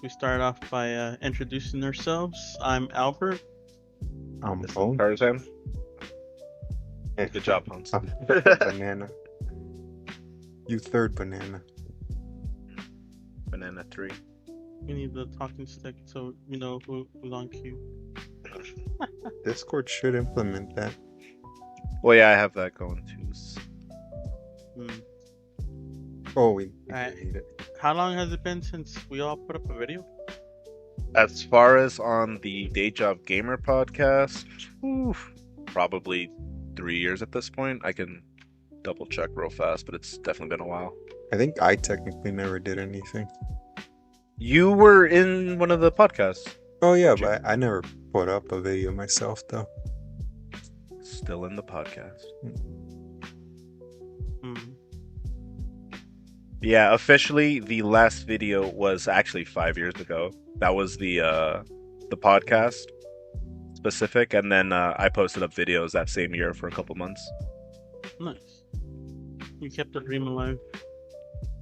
we start off by introducing ourselves. I'm Albert. This is Tarzan. Good job, Hans. Banana. You third banana. Banana 3. We need the talking stick so we know who's on cue. Discord should implement that. Well, yeah, I have that going too. Oh, we Alright. need it. How long has it been since we all put up a video? As far as on the Day Job Gamer podcast, probably 3 years at this point. I can double check real fast, but it's definitely been a while. I think I technically never did anything. You were in one of the podcasts. Oh yeah, but I never put up a video myself though. Still in the podcast. Yeah, officially the last video was actually 5 years ago. That was the podcast specific, and then I posted up videos that same year for a couple months. Nice. You kept the dream alive.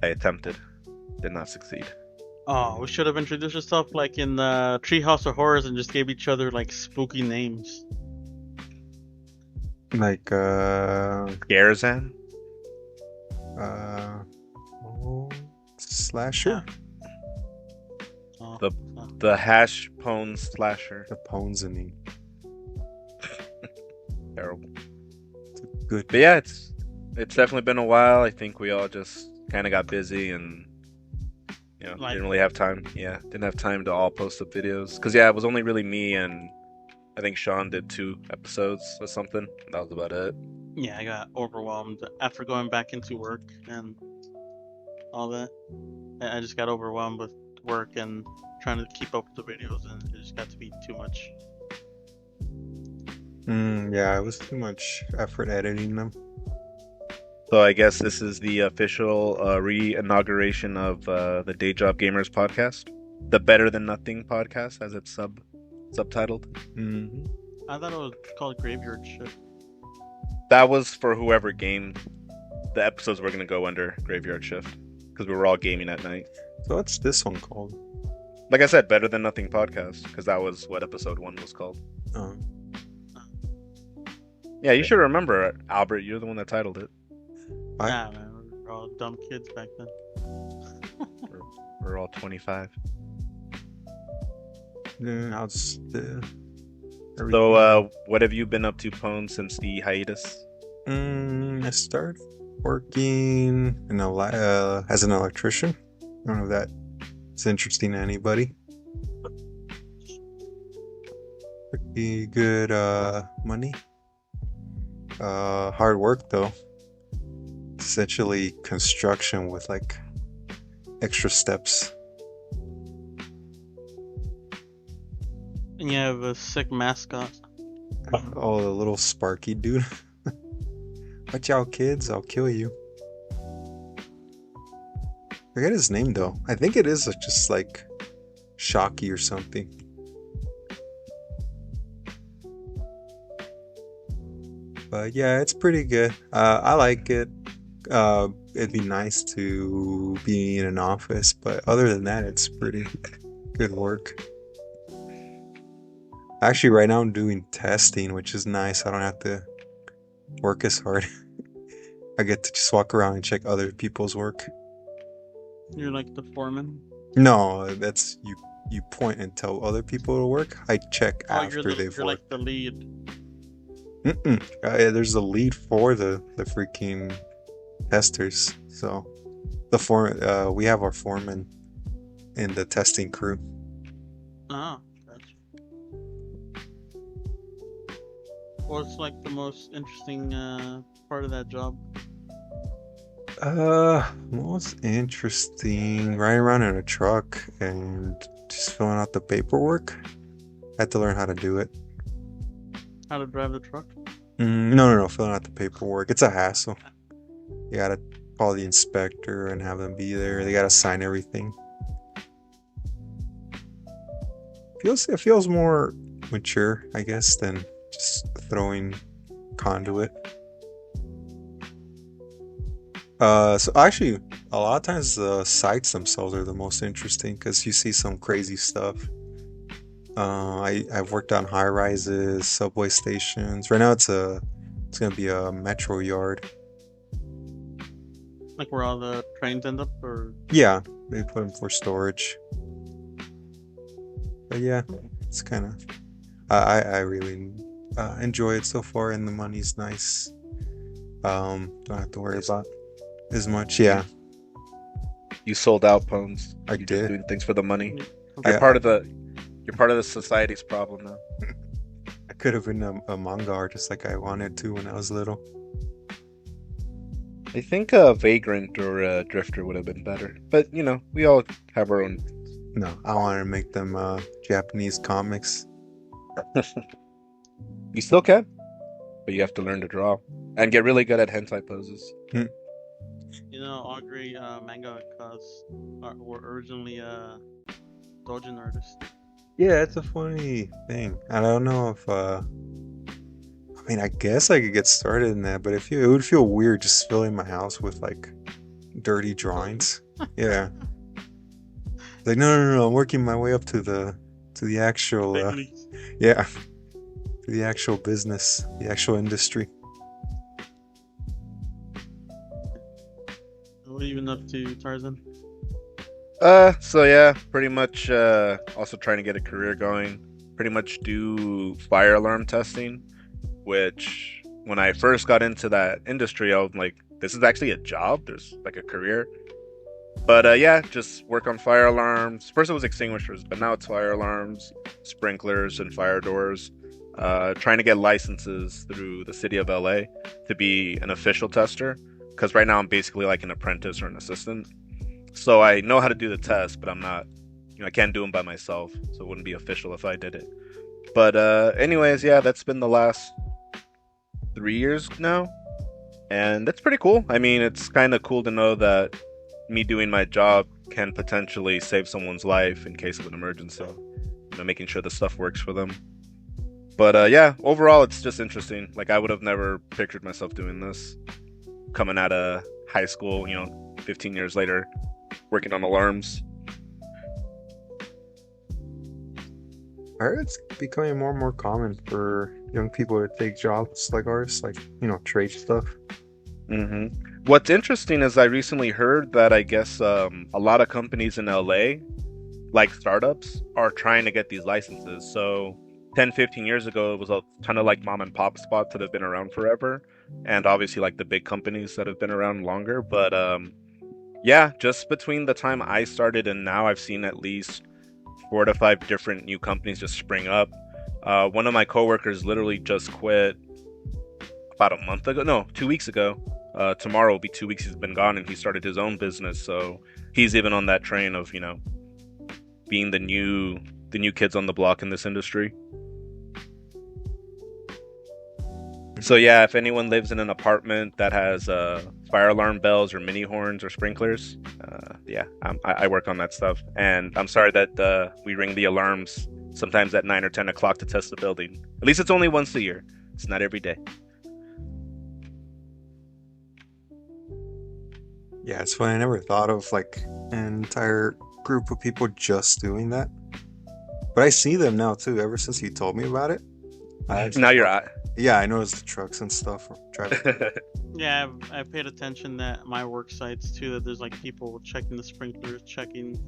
I attempted, did not succeed. Oh, we should have introduced ourselves like in the Treehouse of Horrors and just gave each other like spooky names. Like Garzan? Slasher? Oh, The hash pone slasher. The Ponzaning. Terrible. Good. But yeah, it's definitely been a while. I think we all just kind of got busy and didn't really have time. Yeah, didn't have time to all post up videos. Because it was only really me and I think Sean did 2 episodes or something. That was about it. yeah, I got overwhelmed after going back into work and all that. I just got overwhelmed with work and trying to keep up with the videos, and it just got to be too much. Yeah, it was too much effort editing them. So I guess this is the official re-inauguration of the Day Job Gamers podcast. The Better Than Nothing podcast, as it's subtitled. Mm-hmm. I thought it was called Graveyard Shift. That was for whoever gamed. The episodes were going to go under Graveyard Shift because we were all gaming at night. So what's this one called? Like I said, Better Than Nothing podcast, because that was what episode 1 was called. Yeah, you should remember, Albert. You're the one that titled it. Nah, man, we were all dumb kids back then. We're all 25. Yeah, I'll just. So, what have you been up to, Pone, since the hiatus? I started working as an electrician. I don't know if that's interesting to anybody. Pretty good money. Hard work though. Essentially construction with like extra steps. And you have a sick mascot. Oh, the little Sparky dude. Watch out, kids! I'll kill you. Forget his name though. I think it is just like Shocky or something. But yeah, it's pretty good. I like it. It'd be nice to be in an office, but other than that, it's pretty good work. Actually, right now I'm doing testing, which is nice. I don't have to work as hard. I get to just walk around and check other people's work. You're like the foreman? No, that's you point and tell other people to work. I check after they've you're worked. like the lead. Yeah, there's a lead for the freaking testers. So we have our foreman in the testing crew. Ah, gotcha. What's like the most interesting part of that job? Most interesting, riding around in a truck and just filling out the paperwork. I had to learn how to do it. How to drive the truck? No, filling out the paperwork. It's a hassle. You gotta call the inspector and have them be there. They gotta sign everything. It feels more mature, I guess, than just throwing conduit. So actually, A lot of times the sites themselves are the most interesting because you see some crazy stuff. I've worked on high rises, subway stations. Right now it's gonna be a metro yard. Like where all the trains end up, or Yeah, they put them for storage. But yeah, it's kind of I really enjoy it so far, and the money's nice. Don't have to worry about as much. Yeah, You sold out, Pones. I You're just did. doing things for the money. I, You're part of the you're part of the society's problem now. I could have been a manga artist like I wanted to when I was little. I think a Vagrant or a Drifter would have been better. But we all have our own. No, I wanted to make them Japanese comics. You still can, but you have to learn to draw and get really good at hentai poses. all great manga cause were originally doujin artists. Yeah, it's a funny thing. I don't know if I mean, I guess I could get started in that, but it would feel weird just filling my house with like dirty drawings. Yeah. Like no, I'm working my way up to the actual yeah, to the actual business, the actual industry. What have you been up to, Tarzan? So yeah, pretty much also trying to get a career going. Pretty much do fire alarm testing, which when I first got into that industry, I was like, this is actually a job. There's like a career. But yeah, just work on fire alarms. First it was extinguishers, but now it's fire alarms, sprinklers, and fire doors. Trying to get licenses through the city of LA to be an official tester. Because right now I'm basically like an apprentice or an assistant. So I know how to do the test, but I'm not, I can't do them by myself. So it wouldn't be official if I did it. But anyways, yeah, that's been the last 3 years now. And that's pretty cool. I mean, it's kind of cool to know that me doing my job can potentially save someone's life in case of an emergency. Making sure the stuff works for them. But yeah, overall, it's just interesting. Like, I would have never pictured myself doing this. Coming out of high school, 15 years later, working on alarms. I heard it's becoming more and more common for young people to take jobs like ours, like, trade stuff. What's interesting is I recently heard that I guess a lot of companies in LA, like startups, are trying to get these licenses. So 10, 15 years ago, it was a ton of like mom and pop spots that have been around forever. And obviously like the big companies that have been around longer. But yeah, just between the time I started and now, I've seen at least 4 to 5 different new companies just spring up. One of my coworkers literally just quit about a month ago. No, 2 weeks ago. Tomorrow will be 2 weeks he's been gone, and he started his own business. So he's even on that train of, being the new kids on the block in this industry. So yeah, if anyone lives in an apartment that has fire alarm bells or mini horns or sprinklers, yeah, I work on that stuff. And I'm sorry that we ring the alarms sometimes at 9 or 10 o'clock to test the building. At least it's only once a year. It's not every day. Yeah, it's funny. I never thought of like an entire group of people just doing that. But I see them now too, ever since you told me about it. Now you're at. Yeah, I noticed the trucks and stuff driving. Yeah, I've paid attention at my work sites too, that there's like people checking the sprinklers, checking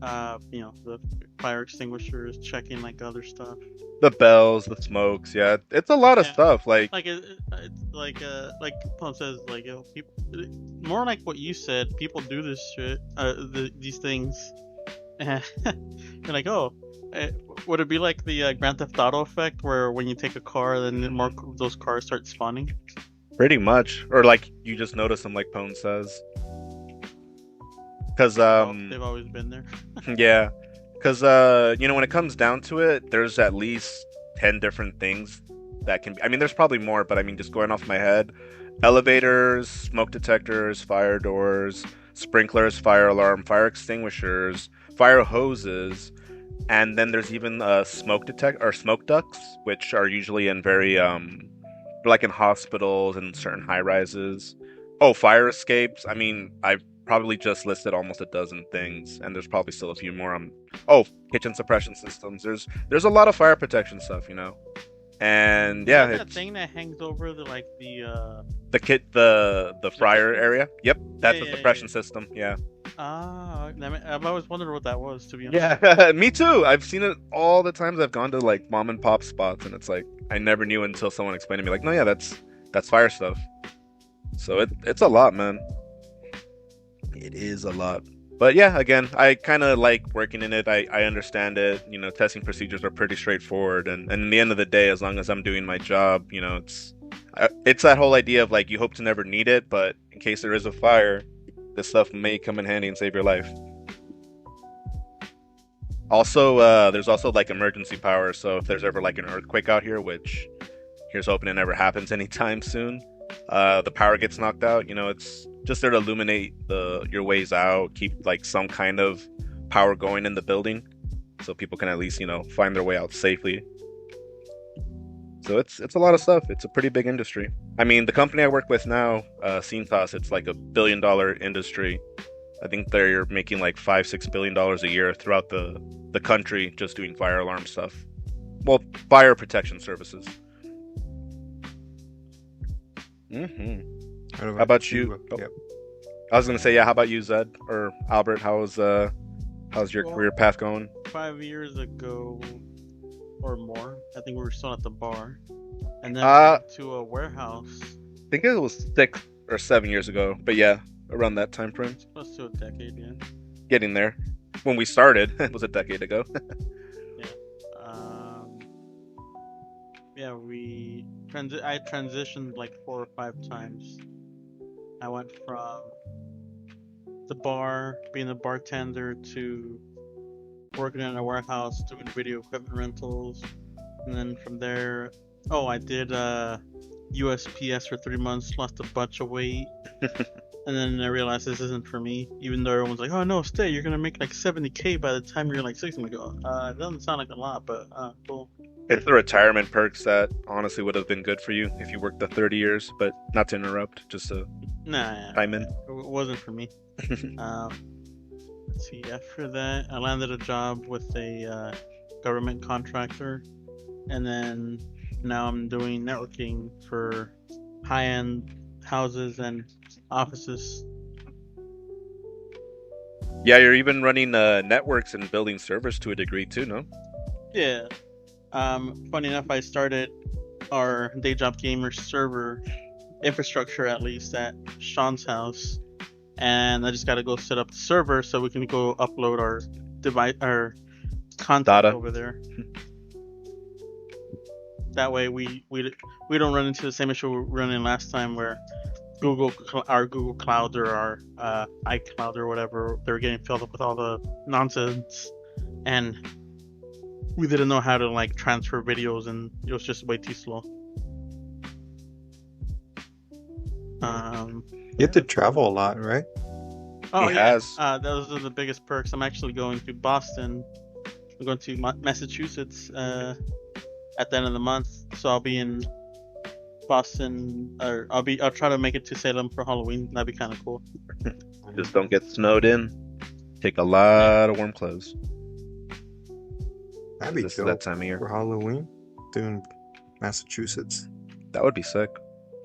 the fire extinguishers, checking like other stuff. The bells, the smokes, yeah, it's a lot of stuff. Like it's like Paul says, like people, more like what you said. People do this shit, these things, and you're like, oh, would it be like the Grand Theft Auto effect, where when you take a car, then more of those cars start spawning? Pretty much, or like you just notice them, like Pone says, because they've always been there. Yeah. Because, when it comes down to it, there's at least 10 different things that can be. I mean, there's probably more, but I mean, just going off my head, elevators, smoke detectors, fire doors, sprinklers, fire alarm, fire extinguishers, fire hoses, and then there's even smoke ducts, which are usually in like in hospitals and certain high rises. Oh, fire escapes. I mean, I've probably just listed almost a dozen things, and there's probably still a few more. Oh, kitchen suppression systems. There's a lot of fire protection stuff, and yeah, that thing that hangs over the fryer area. Yep, that's a suppression system. Yeah. I've always wondered what that was, to be honest. Yeah, me too. I've seen it all the times I've gone to like mom and pop spots, and it's like I never knew until someone explained to me, like, no, yeah, that's fire stuff. So it's a lot, man. It is a lot. But yeah, again, I kind of like working in it. I understand it. Testing procedures are pretty straightforward, and in the end of the day, as long as I'm doing my job, it's that whole idea of like you hope to never need it, but in case there is a fire, this stuff may come in handy and save your life. Also, there's also like emergency power, so if there's ever like an earthquake out here, which here's hoping it never happens anytime soon, the power gets knocked out, it's just there to illuminate your ways out, keep like some kind of power going in the building, so people can at least find their way out safely. So it's a lot of stuff. It's a pretty big industry. I mean, the company I work with now, Cintas, it's like $1 billion industry. I think they're making like $5-6 billion a year throughout the country just doing fire alarm stuff. Well, fire protection services. How about you? Yep. I was gonna say, yeah. How about you, Zed or Albert? How's your career path going? 5 years ago or more, I think we were still at the bar, and then to a warehouse. I think it was 6 or 7 years ago, but yeah, around that time frame. Close to a decade, yeah. Getting there. When we started, it was a decade ago. Yeah. I transitioned like 4 or 5 times. I went from the bar, being a bartender, to working in a warehouse doing video equipment rentals, and then from there, I did USPS for 3 months, lost a bunch of weight, and then I realized this isn't for me. Even though everyone's like, "Oh no, stay! You're gonna make like $70K by the time you're like 60." I'm like, it doesn't sound like a lot, but cool. It's the retirement perks that honestly would have been good for you if you worked the 30 years, but not to interrupt, just to chime in. It wasn't for me. Let's see, after that, I landed a job with a government contractor, and then now I'm doing networking for high-end houses and offices. Yeah, you're even running networks and building servers to a degree too, no? Yeah. Funny enough, I started our day job gamer server infrastructure, at least at Sean's house, and I just got to go set up the server so we can go upload our content data over there. That way we don't run into the same issue we were running last time, where our Google Cloud or our iCloud or whatever, they were getting filled up with all the nonsense, and we didn't know how to like transfer videos, and it was just way too slow. You have to travel a lot, right? Oh, yeah. Those are the biggest perks. I'm actually going to Boston. I'm going to Massachusetts at the end of the month, so I'll be in Boston, or I'll try to make it to Salem for Halloween. That'd be kind of cool. Just don't get snowed in. Take a lot of warm clothes. That'd be cool. That time of year for Halloween, doing Massachusetts. That would be sick.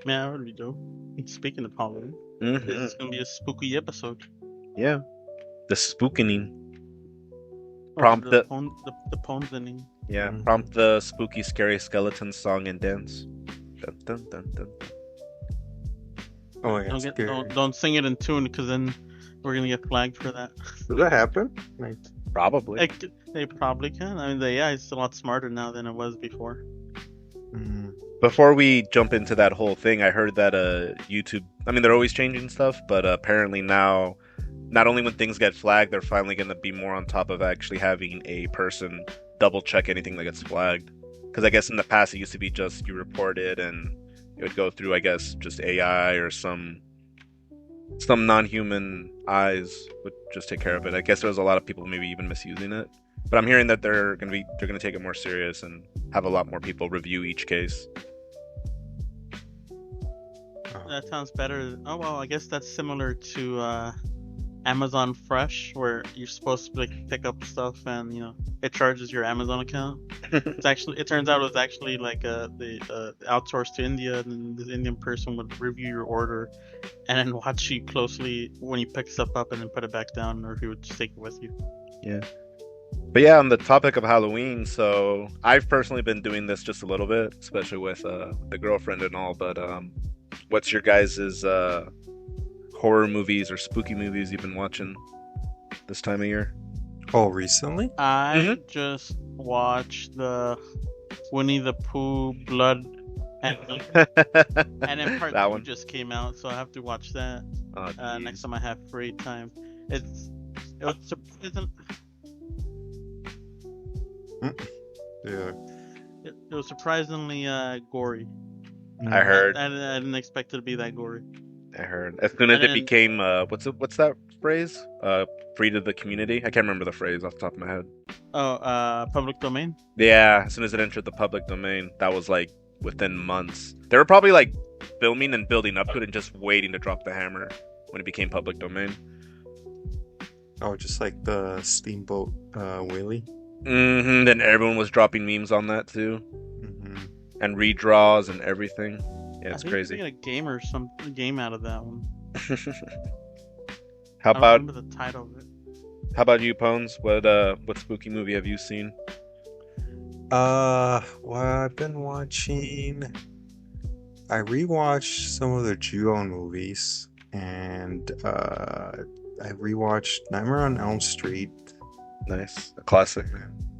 Yeah, that would be dope. Speaking of Halloween, this is gonna be a spooky episode. Yeah, the spookening. Prompt the poemsing. Yeah, prompt the spooky, scary skeleton song and dance. Dun, dun, dun, dun. Oh yeah, don't sing it in tune, because then we're gonna get flagged for that. Does that happen? Probably. They probably can. I mean, the AI is a lot smarter now than it was before. Before we jump into that whole thing, I heard that YouTube, I mean, they're always changing stuff, but apparently now, not only when things get flagged, they're finally going to be more on top of actually having a person double check anything that gets flagged. Because I guess in the past, it used to be just you report it and it would go through, I guess, just AI or some non-human eyes would just take care of it. I guess there was a lot of people maybe even misusing it. But I'm hearing that they're gonna take it more serious and have a lot more people review each case. That sounds better. Oh well, I guess that's similar to Amazon Fresh, where you're supposed to like pick up stuff and it charges your Amazon account. It turns out it was actually like the outsourced to India, and this Indian person would review your order and then watch you closely when you pick stuff up and then put it back down, or if he would just take it with you. Yeah. But yeah, on the topic of Halloween, so I've personally been doing this just a little bit, especially with the girlfriend and all. But what's your guys' horror movies or spooky movies you've been watching this time of year? Oh, recently? I just watched the Winnie the Pooh Blood and then part That 2 one just came out, so I have to watch that next time I have free time. It was surprising. Yeah. It was surprisingly gory. I heard. I didn't expect it to be that gory. I heard. As soon as it became what's that phrase? Free to the community. I can't remember the phrase off the top of my head. Public domain. Yeah, as soon as it entered the public domain, that was like within months. They were probably like filming and building up to it and just waiting to drop the hammer when it became public domain. Oh, just like the Steamboat Willie. Then everyone was dropping memes on that too, and redraws and everything. Yeah, it's crazy. I think a game out of that one. How I about? don't remember the title of it. How about you, Pones? What spooky movie have you seen? Well, I've been watching. I rewatched some of the Ju-On movies, and I rewatched Nightmare on Elm Street. Nice, a classic.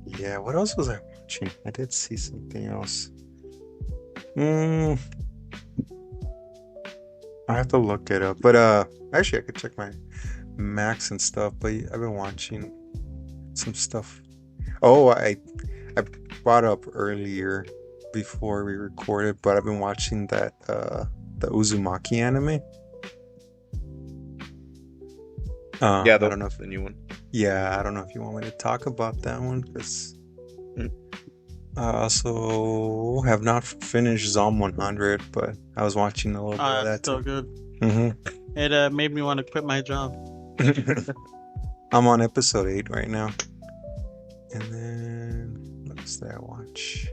Yeah, what else was I watching? I did see something else. I have to look it up, but actually I could check my Max and stuff. But I've been watching some stuff. Oh, I brought up earlier before we recorded, but I've been watching that the Uzumaki anime. Yeah, I don't know if the new one. Yeah, I don't know if you want me to talk about that one, because I also have not finished Zom 100, but I was watching a little bit of that It's still too. good. It made me want to quit my job. I'm on episode 8 right now. And then, what else did I watch?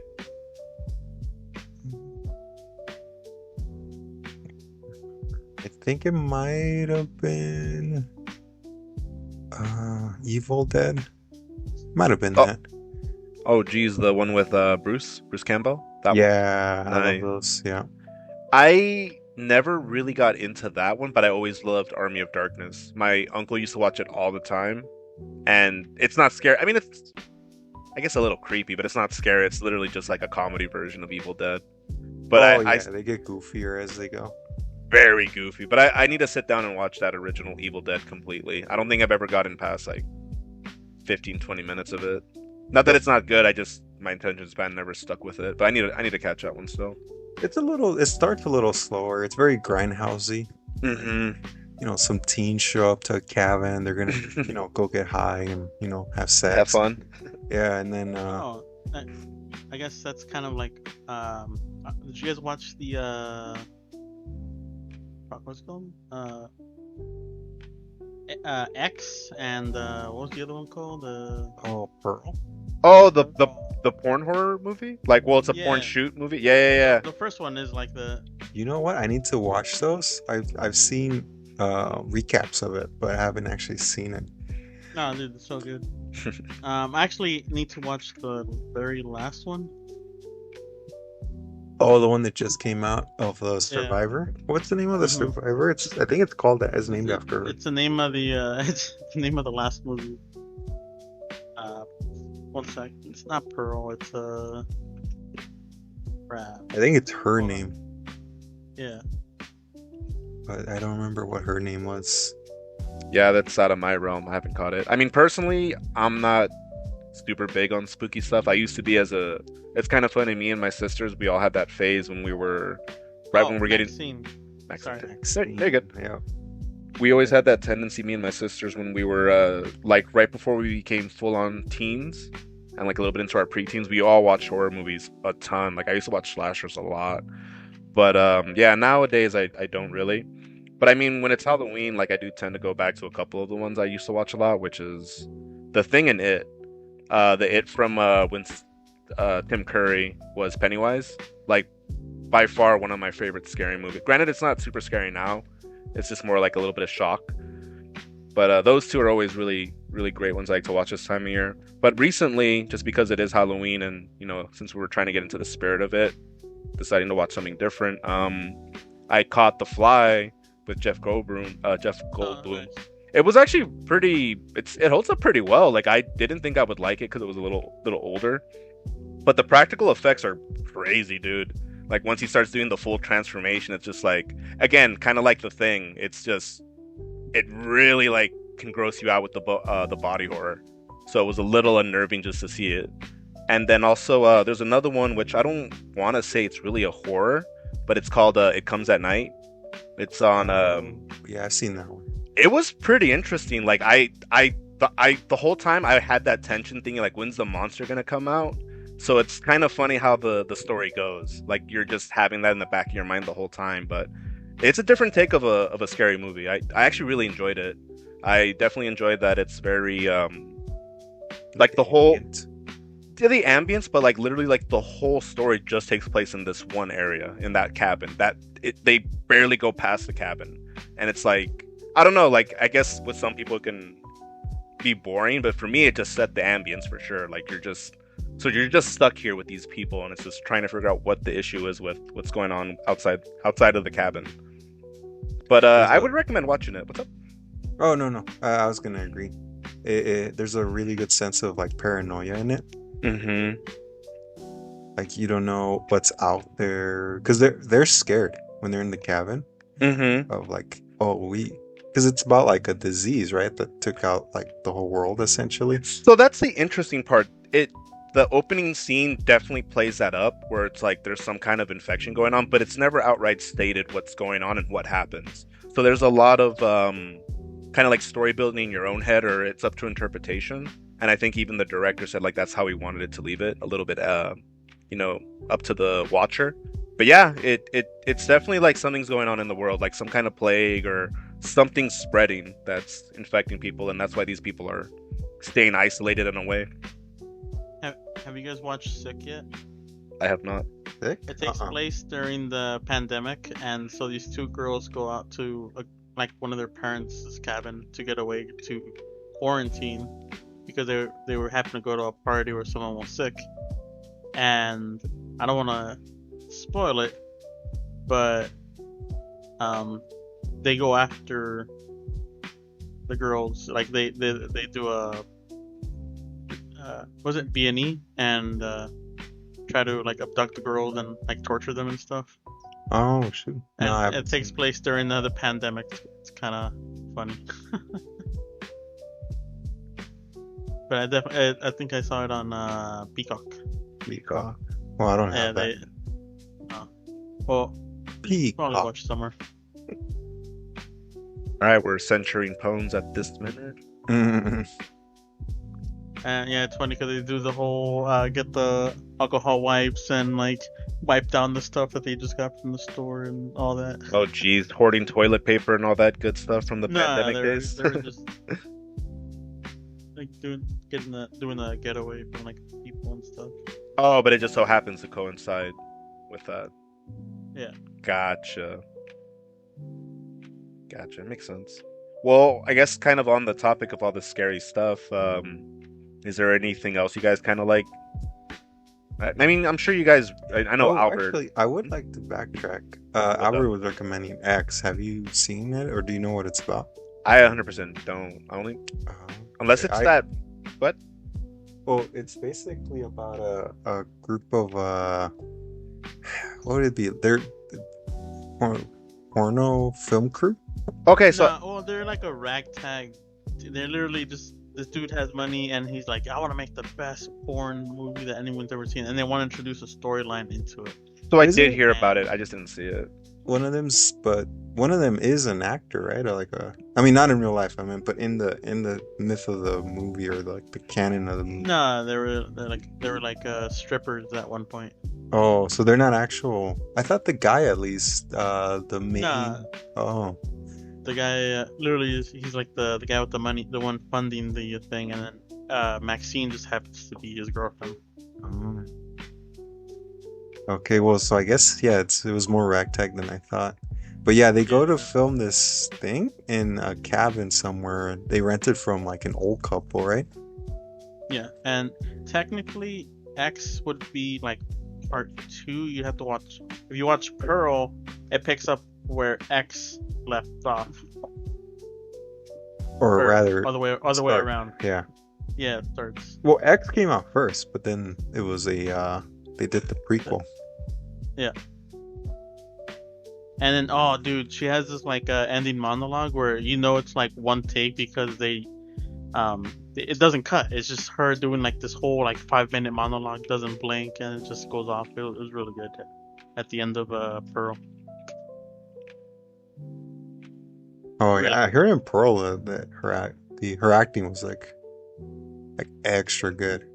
I think it might have been Evil Dead. Might have been that. Oh, geez, the one with Bruce Campbell? Yeah, Nice. I love those, yeah. I never really got into that one, but I always loved Army of Darkness. My uncle used to watch it all the time, and it's not scary. I mean, it's, I guess, a little creepy, but it's not scary. It's literally just like a comedy version of Evil Dead. But they get goofier as they go. Very goofy. But I need to sit down and watch that original Evil Dead completely. I don't think I've ever gotten past like 15, 20 minutes of it. Not that it's not good. My attention span never stuck with it. But I need to catch that one still. It starts a little slower. It's very grindhousey. Some teens show up to a cabin. They're gonna, go get high and, have sex. Have fun. Yeah, and then I guess that's kind of like did you guys watch the what's it called? X and what was the other one called? Pearl. Oh, the porn horror movie? Like, well, it's a porn shoot movie? Yeah. The first one is like the... You know what? I need to watch those. I've seen recaps of it, but I haven't actually seen it. No, dude, it's so good. I actually need to watch the very last one. Oh, the one that just came out of the Survivor. Yeah. What's the name of the Survivor? I think it's called that. It's named after her. It's the name of the it's the name of the last movie. One sec. It's not Pearl. It's crap. I think it's her name. Yeah. But I don't remember what her name was. Yeah, that's out of my realm. I haven't caught it. I mean, personally, I'm not super big on spooky stuff. I used to be it's kind of funny, me and my sisters, we all had that phase when we were when we're getting Maxine. Sorry. There you go. Yeah. We always had that tendency, me and my sisters, when we were like right before we became full-on teens and like a little bit into our preteens, we all watched horror movies a ton. Like I used to watch slashers a lot. But yeah, nowadays I don't really. But I mean, when it's Halloween, like I do tend to go back to a couple of the ones I used to watch a lot, which is The Thing and It. The It from when Tim Curry was Pennywise. Like by far one of my favorite scary movies. Granted, it's not super scary now. It's just more like a little bit of shock. But those two are always really, really great ones I like to watch this time of year. But recently, just because it is Halloween and, since we were trying to get into the spirit of it, deciding to watch something different, I caught The Fly with Jeff Goldblum. Nice. It was actually it holds up pretty well. Like, I didn't think I would like it because it was a little older. But the practical effects are crazy, dude. Like, once he starts doing the full transformation, it's just like, again, kind of like The Thing. It's just, it really like can gross you out with the body horror. So it was a little unnerving just to see it. And then also there's another one which I don't want to say it's really a horror, but it's called It Comes at Night. It's on yeah, I've seen that one. It was pretty interesting. Like the whole time I had that tension thinking like, when's the monster gonna come out? So it's kind of funny how the story goes. Like, you're just having that in the back of your mind the whole time, but it's a different take of a scary movie. I actually really enjoyed it. I definitely enjoyed that. It's very like the whole the ambience, but like literally like the whole story just takes place in this one area, in that cabin. They barely go past the cabin, and it's like, I don't know. Like, I guess with some people it can be boring, but for me it just set the ambience for sure. Like, you're just stuck here with these people, and it's just trying to figure out what the issue is with what's going on outside of the cabin. But I would recommend watching it. What's up? Oh, no. I was gonna agree. There's a really good sense of like paranoia in it. Mm-hmm. Like, you don't know what's out there because they're scared when they're in the cabin. Mm-hmm. Of like, because it's about like a disease, right? That took out like the whole world essentially. So that's the interesting part. The opening scene definitely plays that up, where it's like there's some kind of infection going on, but it's never outright stated what's going on and what happens. So there's a lot of kind of like story building in your own head, or it's up to interpretation. And I think even the director said like that's how he wanted it to leave it, a little bit up to the watcher. But yeah, it's definitely like something's going on in the world, like some kind of plague or something spreading that's infecting people, and that's why these people are staying isolated in a way. Have you guys watched Sick yet? I have not. Sick? It takes place during the pandemic, and so these two girls go out to like one of their parents' cabin to get away to quarantine because they were happening to go to a party where someone was sick. And I don't want to spoil it, but they go after the girls. Like they do a was it B&E and try to like abduct the girls and like torture them and stuff. Oh shoot! And it takes place during the pandemic. It's kind of funny. But I think I saw it on Peacock. Peacock. Well, I don't have that. Well, Peacock. Probably watch somewhere. All right, we're censoring poems at this minute. Mm-hmm. And yeah, it's funny because they do the whole get the alcohol wipes and like wipe down the stuff that they just got from the store and all that. Oh geez, hoarding toilet paper and all that good stuff from the pandemic days. They're just like doing the getaway from like people and stuff. Oh, but it just so happens to coincide with that. Yeah. Gotcha. Makes sense. Well, I guess kind of on the topic of all this scary stuff, is there anything else you guys kind of like? I mean, I'm sure you guys. I know Albert. Actually, I would like to backtrack. Albert was recommending X. Have you seen it, or do you know what it's about? I 100% don't. Only unless it's that. What? Well, it's basically about a group of what would it be? They're porno film crew. Okay, so they're like a ragtag. They're literally just. This dude has money and he's like, I want to make the best porn movie that anyone's ever seen, and they want to introduce a storyline into it. So I did hear about it. I just didn't see it. One of them is an actor, right? Or like I mean, not in real life. I mean, but in the myth of the movie or like the canon of the movie. No, they were like strippers at one point. Oh, so they're not actual. I thought the guy at least the main. Nah. Oh. the guy literally he's like the guy with the money, the one funding the thing, and then Maxine just happens to be his girlfriend. Um, okay, well, so I guess it was more ragtag than I thought. But yeah, they go to film this thing in a cabin somewhere. They rented from like an old couple, right? Yeah, and technically X would be like part 2. You have to watch. If you watch Pearl, it picks up where X left off. Or rather, other way around. Yeah. Yeah, it starts. Well, X came out first, but then it was they did the prequel. Yeah. And then, dude, she has this like ending monologue where it's like one take because it doesn't cut. It's just her doing like this whole like 5-minute monologue, doesn't blink, and it just goes off. It was really good at the end of Pearl. Oh yeah, I heard in Pearl that her acting was like extra good.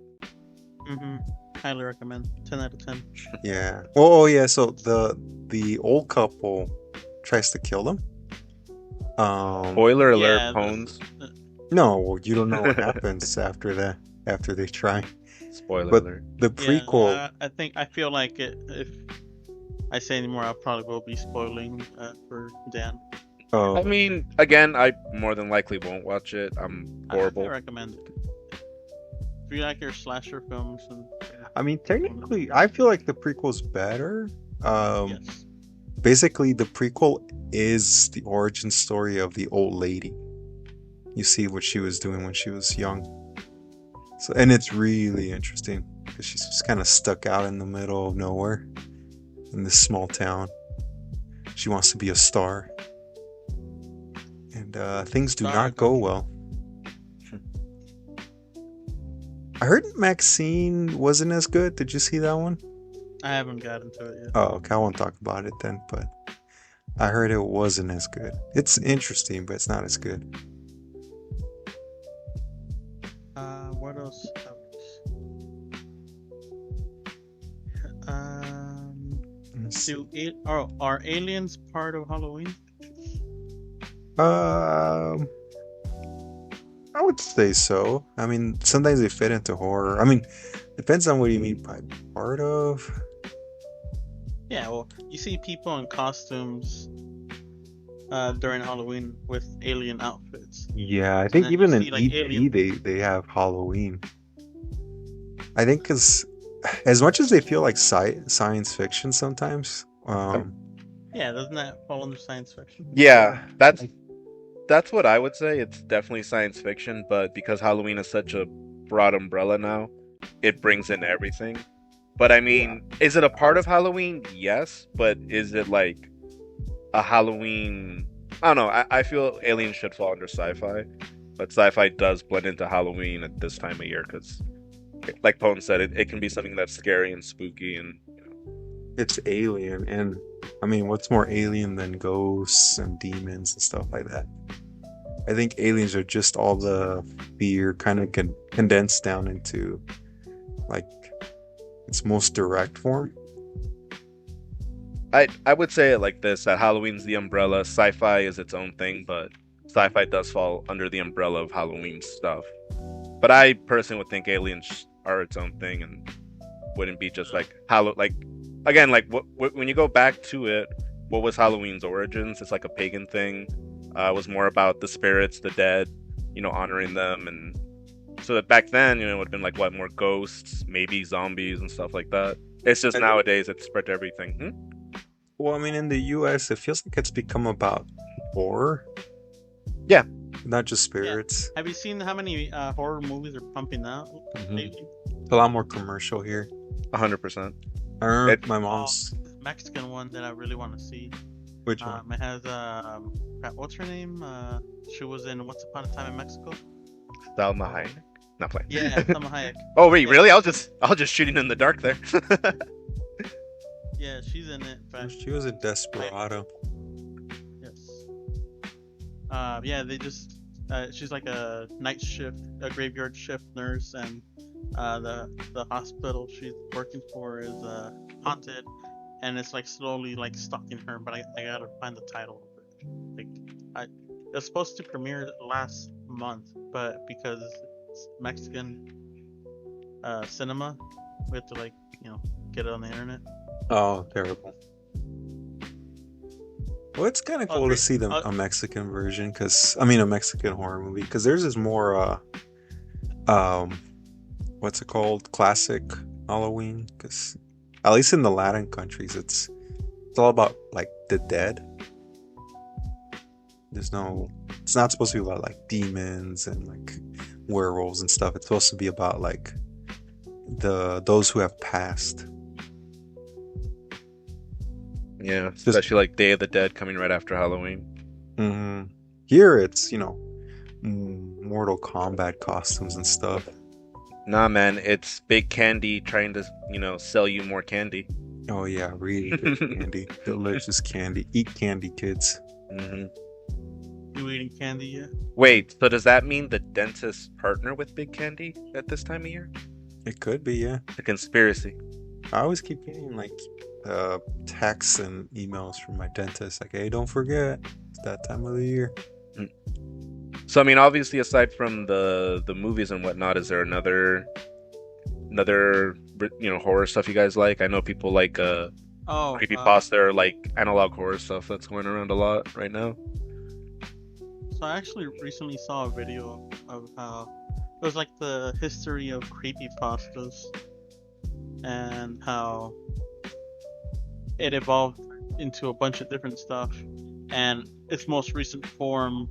Highly recommend. 10 out of 10. Yeah. Oh yeah. So the old couple tries to kill them. Spoiler alert, Pones. No, you don't know what happens after that. After they try. Spoiler alert. The prequel. Yeah, I feel like if I say anymore, I probably will be spoiling for Dan. Oh. I mean, again, I more than likely won't watch it. I'm horrible. I recommend it. If you like your slasher films, I mean, technically, I feel like the prequel's better. Yes. Basically, the prequel is the origin story of the old lady. You see what she was doing when she was young. So, and it's really interesting because she's just kind of stuck out in the middle of nowhere in this small town. She wants to be a star. And things do not go well. I heard Maxine wasn't as good. Did you see that one? I haven't gotten to it yet. Oh, okay. I won't talk about it then, but I heard it wasn't as good. It's interesting, but it's not as good. What else? Are aliens part of Halloween? I would say so. I mean, sometimes they fit into horror. I mean, depends on what you mean by part of. Yeah, well, you see people in costumes during Halloween with alien outfits. Yeah, I think even in like E.T. they have Halloween. I think because as much as they feel like science fiction sometimes. Yeah, doesn't that fall under science fiction? Yeah, that's what I would say. It's definitely science fiction, but because Halloween is such a broad umbrella now, it brings in everything. But I mean, is it a part of Halloween? Yes, but is it like a Halloween? I don't know. I feel aliens should fall under sci-fi, but sci-fi does blend into Halloween at this time of year because, like Pone said, it can be something that's scary and spooky and. It's alien, and I mean, what's more alien than ghosts and demons and stuff like that? I think aliens are just all the fear kind of condensed down into like its most direct form. I would say it like this: that Halloween's the umbrella, sci-fi is its own thing, but sci-fi does fall under the umbrella of Halloween stuff. But I personally would think aliens are its own thing and wouldn't be just like again, like when you go back to it, what was Halloween's origins? It's like a pagan thing. It was more about the spirits, the dead, honoring them, and so that back then, it would have been like more ghosts, maybe zombies and stuff like that. It's just nowadays it's spread to everything. Well, I mean, in the U.S., it feels like it's become about horror. Yeah, not just spirits. Yeah. Have you seen how many horror movies are pumping out lately? It's a lot more commercial here. 100%. I remember my mom's Mexican one that I really want to see. Which one? It has what's her name? She was in Once Upon a Time in Mexico. Salma Hayek. Not playing. Yeah, Salma Hayek. Oh wait, really? I was just shooting in the dark there. Yeah, she's in it. But she was a desperado. Yes. Yeah, they just she's like a graveyard shift nurse, and the hospital she's working for is haunted, and it's like slowly like stalking her. But I gotta find the title of it. Like was supposed to premiere last month, but because it's Mexican cinema, we have to get it on the internet. Oh, terrible. Well, it's kind of cool to see a Mexican version, a Mexican horror movie, because theirs is more, what's it called? Classic Halloween. Because at least in the Latin countries, it's all about like the dead. It's not supposed to be about like demons and like werewolves and stuff. It's supposed to be about like those who have passed. Yeah, especially like Day of the Dead coming right after Halloween. Mm-hmm. Here it's, Mortal Kombat costumes and stuff. Nah, man, it's Big Candy trying to, sell you more candy. Oh yeah, really good candy. Delicious candy. Eat candy, kids. Mm-hmm. You eating candy yet? Wait, so does that mean the dentists partner with Big Candy at this time of year? It could be, yeah. A conspiracy. I always keep getting like texts and emails from my dentist like, hey, don't forget, it's that time of the year. So I mean, obviously, aside from the movies and whatnot, is there another horror stuff you guys like? I know people like creepypasta or like analog horror stuff that's going around a lot right now. So I actually recently saw a video of how it was like the history of creepypastas and how it evolved into a bunch of different stuff, and its most recent form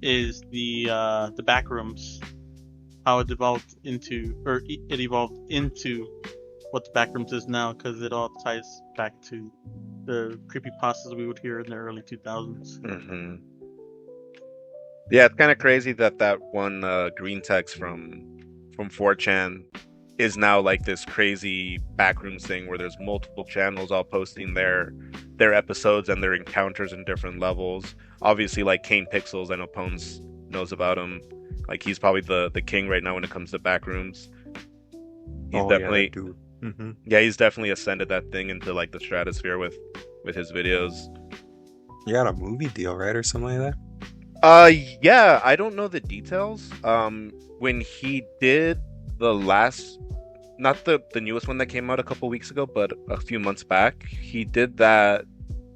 is the backrooms. How it evolved into what the backrooms is now, because it all ties back to the creepypastas we would hear in the early 2000s. Mm-hmm. Yeah, it's kind of crazy that one green text from 4chan is now like this crazy backrooms thing where there's multiple channels all posting their episodes and their encounters in different levels. Obviously, like Kane Pixels, I know Pones knows about him. Like, he's probably the king right now when it comes to backrooms. He's definitely, yeah, mm-hmm. Yeah, he's definitely ascended that thing into like the stratosphere with his videos. You got a movie deal, right, or something like that? Yeah, I don't know the details. When he did the last, not the newest one that came out a couple weeks ago, but a few months back, he did that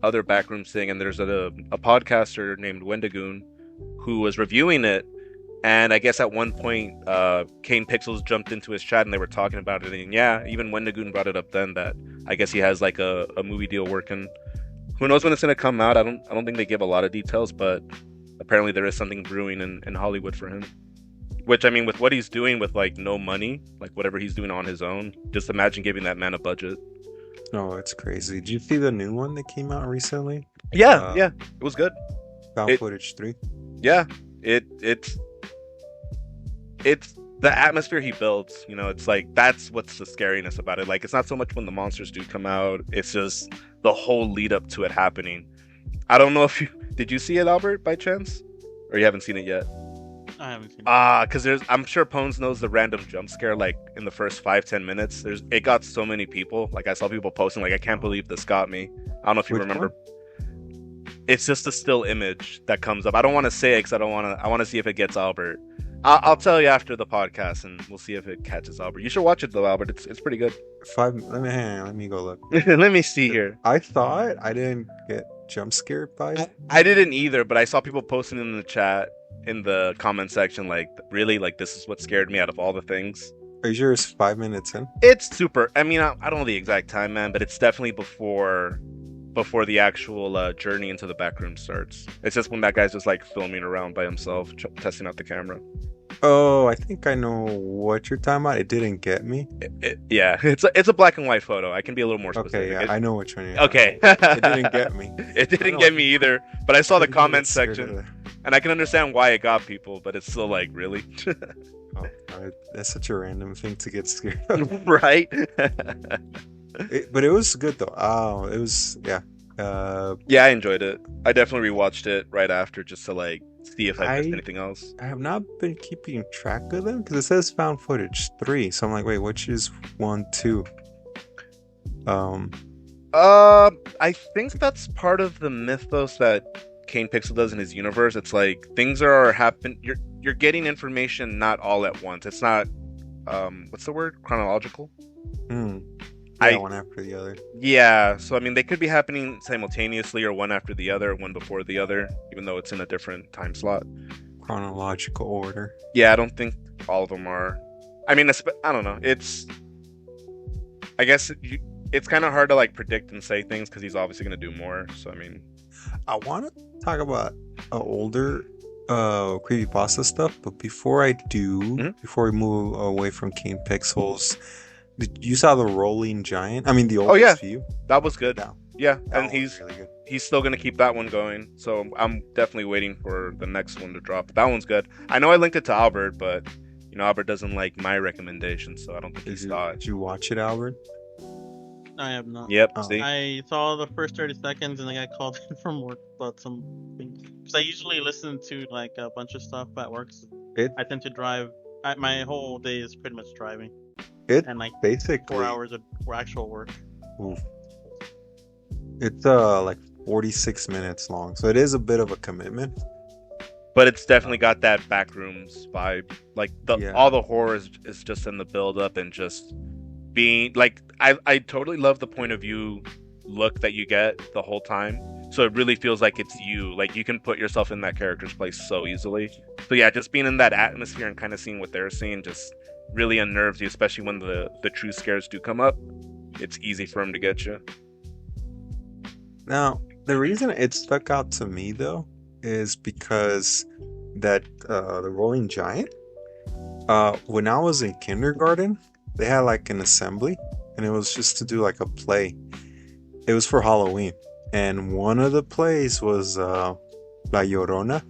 other backrooms thing, and there's a podcaster named Wendigoon who was reviewing it, and I guess at one point, Kane Pixels jumped into his chat and they were talking about it, and yeah, even Wendigoon brought it up then that I guess he has like a movie deal working. Who knows when it's gonna come out? I don't think they give a lot of details, but apparently there is something brewing in Hollywood for him. Which, I mean, with what he's doing with like no money, like whatever he's doing on his own, just imagine giving that man a budget. Oh, it's crazy. Did you see the new one that came out recently? Yeah, it was good. Found Footage 3. Yeah, it's the atmosphere he builds. It's like that's what's the scariness about it. Like, it's not so much when the monsters do come out; it's just the whole lead up to it happening. I don't know if did you see it, Albert, by chance, or you haven't seen it yet? I haven't seen it. Because I'm sure Pones knows the random jump scare, like in the first 5-10 minutes. It got so many people. Like, I saw people posting, like, I can't believe this got me. I don't know if you remember. One? It's just a still image that comes up. I don't want to say it because I want to see if it gets Albert. I'll tell you after the podcast, and we'll see if it catches Albert. You should watch it though, Albert. It's pretty good. Let me go look. Let me see here. I thought I didn't get jump scared by it. I didn't either, but I saw people posting in the chat, in the comment section, like, really, like, this is what scared me out of all the things. Are you sure it's 5 minutes in? It's super. I mean, I don't know the exact time, man, but it's definitely before the actual journey into the back room starts. It's just when that guy's just like filming around by himself, testing out the camera. Oh, I think I know what you're talking about. It didn't get me. Yeah, it's a black and white photo. I can be a little more specific. Okay, yeah, I know which one. Okay. It didn't get me. It didn't get me either, but I saw the comment section, and I can understand why it got people, but it's still like, really? Oh, that's such a random thing to get scared of. Right? But it was good though. Oh, it was, yeah. Yeah, I enjoyed it. I definitely rewatched it right after just to like see if I missed anything else. I have not been keeping track of them because it says found footage 3. So I'm like, wait, which is 1, 2? I think that's part of the mythos that Kane Pixel does in his universe. It's like things are happen. You're getting information not all at once. It's not what's the word? Chronological. Yeah, one after the other. Yeah, so I mean, they could be happening simultaneously or one after the other, one before the other, even though it's in a different time slot. Chronological order. Yeah, I don't think all of them are. I mean, I don't know. I guess it's kind of hard to like predict and say things because he's obviously going to do more. So I mean, I want to talk about older creepypasta stuff, but before I do, before we move away from Kane Pixels, you saw the Rolling Giant? I mean, the oldest view. That was good. Yeah, and he's really good. He's still gonna keep that one going. So I'm definitely waiting for the next one to drop. That one's good. I know I linked it to Albert, but Albert doesn't like my recommendations, so I don't think he saw it. Did you watch it, Albert? I have not. Yep. See? I saw the first 30 seconds and I got called in from work about some things. Because I usually listen to like a bunch of stuff at work. I tend to drive. My whole day is pretty much driving. And like basically 4 hours of actual work. Oof. It's like 46 minutes long, so it is a bit of a commitment. But it's definitely got that backrooms vibe. Like all the horror is just in the build up and just being like I totally love the point of view look that you get the whole time. So it really feels like it's you. Like you can put yourself in that character's place so easily. So yeah, just being in that atmosphere and kind of seeing what they're seeing just really unnerves you, especially when the true scares do come up. It's easy for them to get you. Now, the reason it stuck out to me though is because that the Rolling Giant, when I was in kindergarten, they had like an assembly, and it was just to do like a play. It was for Halloween, and one of the plays was La Llorona.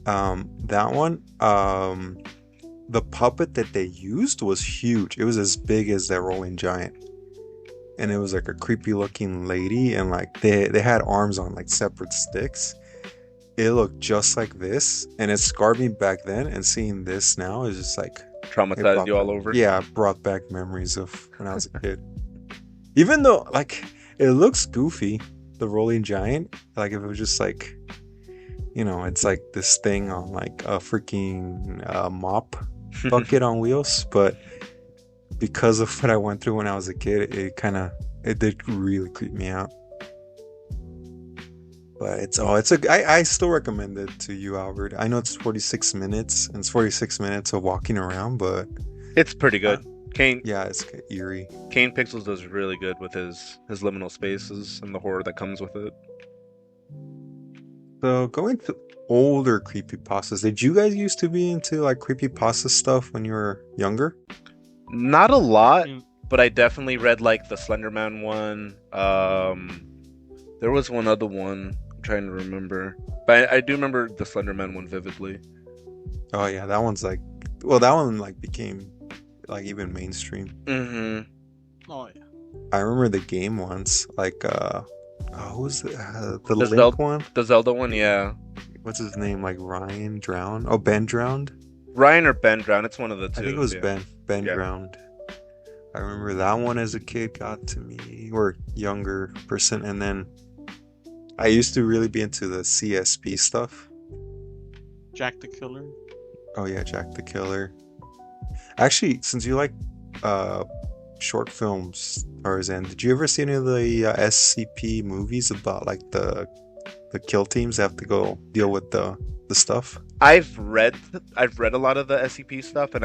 That one, the puppet that they used was huge. It was as big as that Rolling Giant, and it was like a creepy looking lady, and like they had arms on like separate sticks. It looked just like this, and it scarred me back then, and seeing this now is just like traumatized you all over. Yeah, brought back memories of when I was a kid. Even though like it looks goofy, the Rolling Giant, like if it was just like, it's like this thing on like a freaking mop bucket on wheels, but because of what I went through when I was a kid, it did really creep me out. But I still recommend it to you, Albert. I know it's 46 minutes, and it's 46 minutes of walking around, but it's pretty good. Kane, yeah, it's eerie. Kane Pixels does really good with his liminal spaces and the horror that comes with it. So going to older creepypastas, did you guys used to be into like creepypasta stuff when you were younger? Not a lot, but I definitely read like the Slenderman one. There was one other one I'm trying to remember, but I do remember the Slenderman one vividly. Oh yeah, that one's like, well, that one like became like even mainstream. Oh yeah. I remember the game once, like who was the Link one? The Zelda one, yeah. What's his name? Like Ryan Drowned? Oh, Ben Drowned? Ryan or Ben Drowned, it's one of the two. I think it was Ben Drowned. I remember that one as a kid got to me, or younger person, and then I used to really be into the CSP stuff. Jack the Killer. Oh yeah, Jack the Killer. Actually, since you like short films, Tarzan, did you ever see any of the SCP movies about like the kill teams that have to go deal with the stuff? I've read a lot of the SCP stuff, and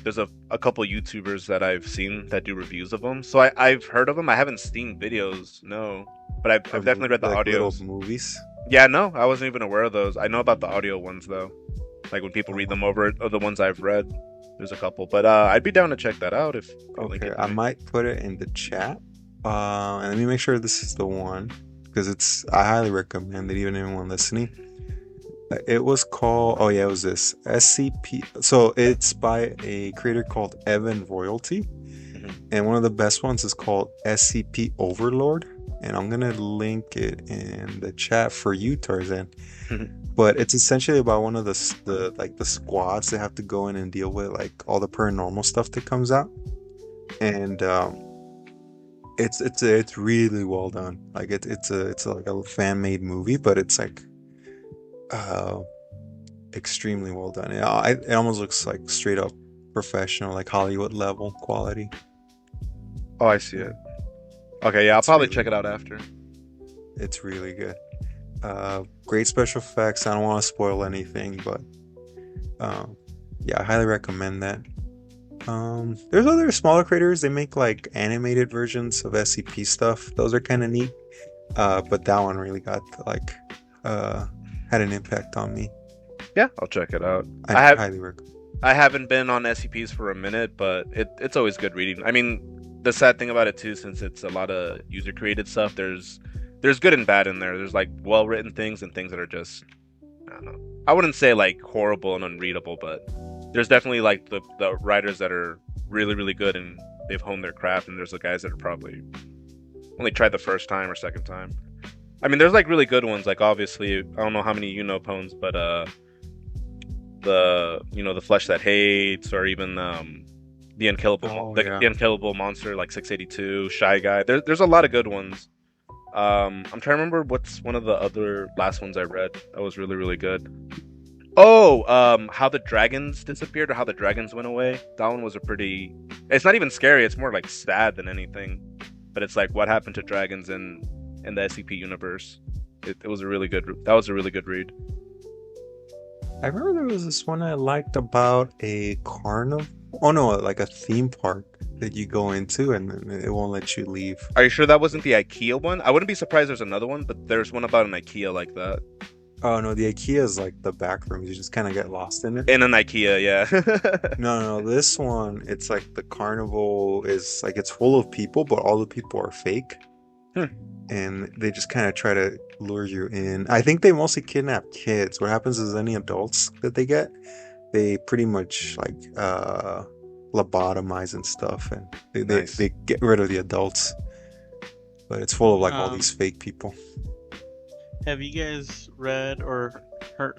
there's a couple YouTubers that I've seen that do reviews of them. So I've heard of them. I haven't seen videos, no, but I've definitely read the audios. Movies. Yeah, no, I wasn't even aware of those. I know about the audio ones though. Like when people read them over, or the ones I've read. There's a couple, but I'd be down to check that out if. Okay, I might put it in the chat. And let me make sure this is the one, because I highly recommend it, even anyone listening. It was called, it was this SCP. So it's by a creator called Evan Royalty, and one of the best ones is called SCP Overlord. And I'm gonna link it in the chat for you, Tarzan. But it's essentially about one of the squads that have to go in and deal with like all the paranormal stuff that comes out. And It's really well done. Like it's like a fan made movie, but it's like uh extremely well done. It almost looks like straight up professional, like Hollywood level quality. Oh, I see Yeah, it. Okay, yeah, I'll it's probably really check it out after. it's really good. Great special effects. I don't want to spoil anything, but um, yeah, I highly recommend that. There's other smaller creators. They make like animated versions of SCP stuff. Those are kind of neat. But that one really got like uh had an impact on me. Yeah, I'll check it out. I I have highly recommend. I haven't been on SCPs for a minute, but it's always good reading. I mean, the sad thing about it too, since it's a lot of user created stuff, there's good and bad in there. There's like well written things and things that are just, I don't know. I wouldn't say like horrible and unreadable, but there's definitely like the writers that are really really good and they've honed their craft, and there's the guys that are probably only tried the first time or second time. I mean, there's like really good ones. Like obviously, I don't know how many you know, Pones, but the flesh that hates, or even the unkillable Yeah. the unkillable monster like 682 shy guy. There's a lot of good ones. I'm trying to remember what's one of the other last ones I read that was really really good. Oh, how the dragons disappeared, or how the dragons went away. That one was a pretty. It's not even scary. It's more like sad than anything. But it's like what happened to dragons in the SCP universe. It was a really good. That was a really good read. I remember there was this one I liked about a carnival. Oh no, like a theme park that you go into and then it won't let you leave. Are you sure that wasn't the IKEA one? I wouldn't be surprised there's another one, but there's one about an IKEA like that. Oh no, the IKEA is like the back rooms. You just kind of get lost in it. In an IKEA, yeah. No, this one, it's like the carnival is like it's full of people, but all the people are fake. Hmm. And they just kind of try to lure you in. I think they mostly kidnap kids. What happens is any adults that they get, they pretty much like lobotomize and stuff, and Nice. they get rid of the adults. But it's full of like all Um, these fake people. Have you guys read or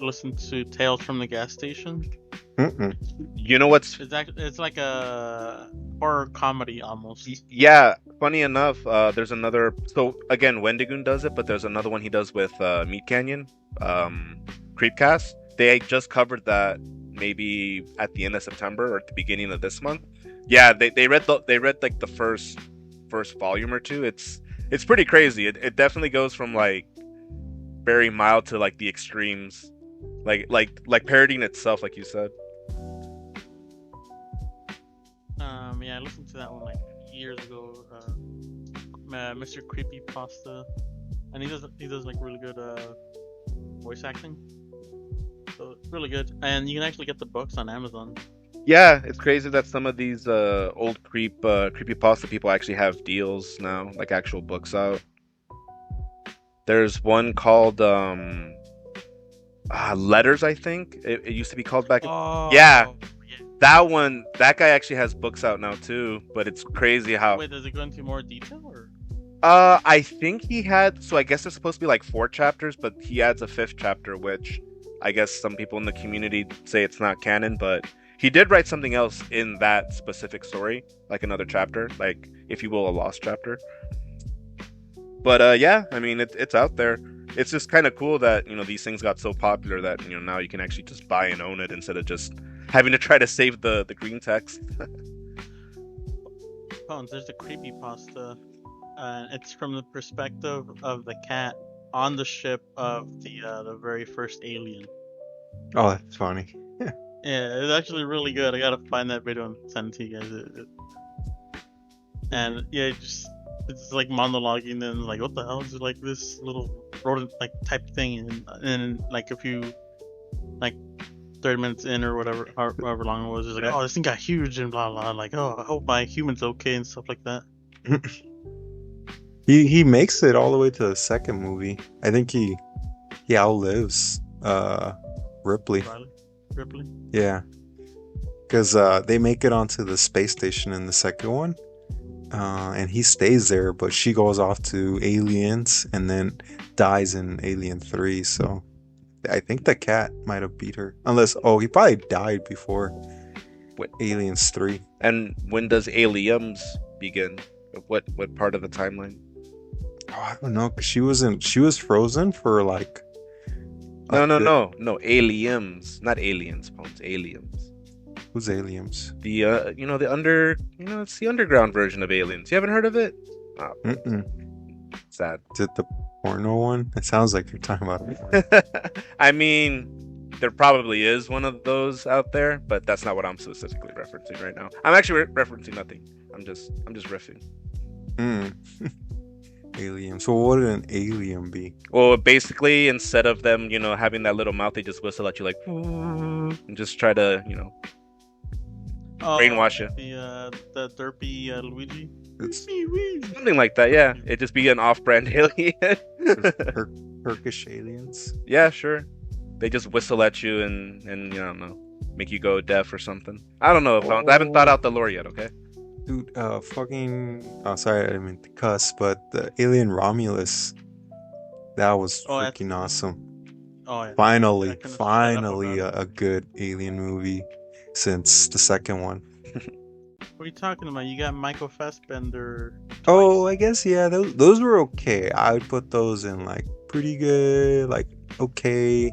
listened to Tales from the Gas Station? Mm-mm. You know what's It's like a horror comedy almost. yeah, funny enough, there's another. So again, Wendigoon does it, but there's another one he does with Meat Canyon, Creepcast. They just covered that maybe at the end of September or at the beginning of this month. Yeah, they read like the first volume or two. It's pretty crazy. It definitely goes from like very mild to like the extremes, like parodying itself, like you said. Yeah, I listened to that one like years ago. Mr. Creepypasta, and he does like really good voice acting. So really good, and you can actually get the books on Amazon. Yeah, it's crazy that some of these old creepypasta people actually have deals now, like actual books out. There's one called Letters, I think. It used to be called back. Oh, Yeah, yeah. that one. That guy actually has books out now too. But it's crazy how. Wait, does it go into more detail or? I think he had. So I guess there's supposed to be like 4 chapters, but he adds a 5th chapter, which I guess some people in the community say it's not canon, but he did write something else in that specific story, like another chapter, like if you will, a lost chapter. But yeah, I mean it's out there. It's just kind of cool that these things got so popular that now you can actually just buy and own it instead of just having to try to save the green text. Oh, there's the creepypasta. It's from the perspective of the cat on the ship of the very first alien. Oh, that's funny. Yeah, it's actually really good. I gotta find that video and send it to you guys. And yeah, it's like monologuing and like what the hell is it, like this little rodent like type thing, and like a few like 30 minutes in or whatever, however long it was, it's like, oh, this thing got huge and blah blah, like, oh, I hope my human's okay and stuff like that. He makes it all the way to the second movie. I think he outlives Ripley. Ripley. Yeah, because they make it onto the space station in the second one, and he stays there, but she goes off to Aliens and then dies in Alien 3. So I think the cat might have beat her, unless he probably died before What? Aliens 3. And when does Aliens begin? What part of the timeline? Oh, I don't know, 'cause she was frozen for like No. Aliens, not aliens, Bones. Aliens. Who's aliens? The it's the underground version of aliens. You haven't heard of it? Oh, sad. Is it the porno one? It sounds like you're talking about it. I mean, there probably is one of those out there, but that's not what I'm specifically referencing right now. I'm actually referencing nothing. I'm just riffing. Alien. So what would an alien be? Well, basically, instead of them, having that little mouth, they just whistle at you like, and just try to, brainwash you. The derpy Luigi. Something like that, yeah. It'd just be an off-brand alien. Turkish aliens. Yeah, sure. They just whistle at you and I don't know, make you go deaf or something. I don't know. I haven't thought out the lore yet. Okay. Dude, sorry, I didn't mean to cuss, but the alien Romulus, that was freaking awesome. Oh yeah. Finally, a good alien movie since the second one. What are you talking about? You got Michael Fassbender. Oh, I guess, yeah, those were okay. I would put those in like pretty good, like okay,